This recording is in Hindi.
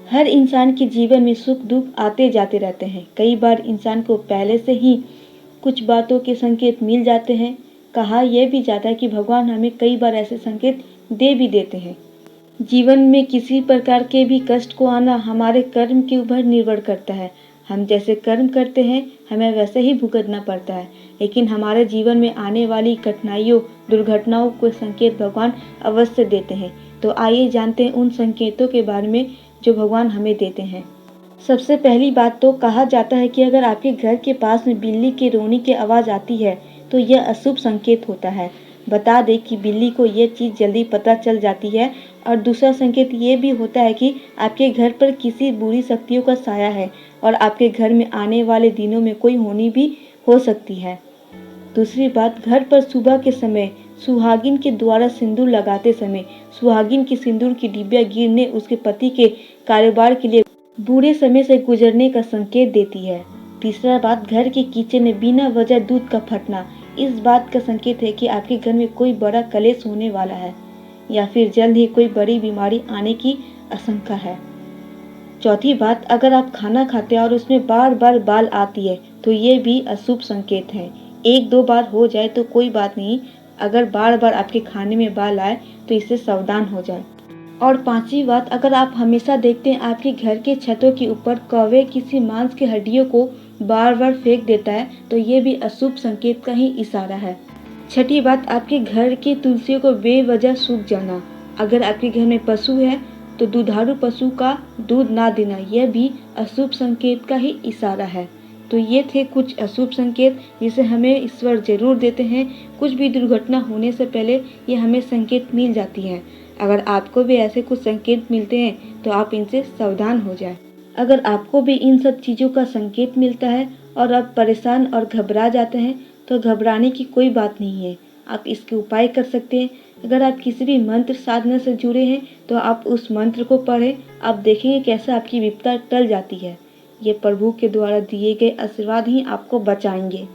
हर इंसान के जीवन में सुख दुख आते जाते रहते हैं। कई बार इंसान को पहले से ही कुछ बातों के संकेत मिल जाते हैं। कहा यह भी जाता है कि भगवान हमें कई बार ऐसे संकेत दे भी देते हैं। जीवन में किसी प्रकार के भी कष्ट को आना हमारे कर्म के ऊपर निर्भर करता है। हम जैसे कर्म करते हैं हमें वैसे ही भुगतना पड़ता है। लेकिन हमारे जीवन में आने वाली कठिनाइयों दुर्घटनाओं को संकेत भगवान अवश्य देते हैं। तो आइए जानते हैं उन संकेतों के बारे में जो भगवान हमें देते हैं। सबसे पहली बात तो कहा जाता है कि अगर आपके घर के पास में बिल्ली के रोने की आवाज़ आती है तो यह अशुभ संकेत होता है। बता दें कि बिल्ली को यह चीज़ जल्दी पता चल जाती है। और दूसरा संकेत ये भी होता है कि आपके घर पर किसी बुरी शक्तियों का साया है और आपके घर में आने वाले दिनों में कोई होनी भी हो सकती है। दूसरी बात, घर पर सुबह के समय सुहागिन के द्वारा सिंदूर लगाते समय सुहागिन की सिंदूर की डिबिया गिरने उसके पति के कारोबार के लिए बुरे समय से गुजरने का संकेत देती है। तीसरा बात, घर के किचन में बिना वजह दूध का फटना इस बात का संकेत है कि आपके घर में कोई बड़ा कलेश होने वाला है या फिर जल्द ही कोई बड़ी बीमारी आने की आशंका है। चौथी बात, अगर आप खाना खाते हैं और उसमें बार बार बाल आती है तो ये भी अशुभ संकेत है। एक दो बार हो जाए तो कोई बात नहीं, अगर बार बार आपके खाने में बाल आए तो इससे सावधान हो जाए। और पांचवी बात, अगर आप हमेशा देखते हैं आपके घर के छतों के ऊपर कौवे किसी मांस की हड्डियों को बार बार फेंक देता है तो ये भी अशुभ संकेत का ही इशारा है। छठी बात, आपके घर की तुलसियों को बेवजह सूख जाना। अगर आपके घर में पशु है तो दुधारू पशु का दूध ना देना, यह भी अशुभ संकेत का ही इशारा है। तो ये थे कुछ अशुभ संकेत जिसे हमें ईश्वर जरूर देते हैं। कुछ भी दुर्घटना होने से पहले ये हमें संकेत मिल जाती है। अगर आपको भी ऐसे कुछ संकेत मिलते हैं तो आप इनसे सावधान हो जाएं। अगर आपको भी इन सब चीज़ों का संकेत मिलता है और आप परेशान और घबरा जाते हैं तो घबराने की कोई बात नहीं है, आप इसके उपाय कर सकते हैं। अगर आप किसी भी मंत्र साधना से जुड़े हैं तो आप उस मंत्र को पढ़ें, आप देखेंगे कैसे आपकी विपदा टल जाती है। ये प्रभु के द्वारा दिए गए आशीर्वाद ही आपको बचाएंगे।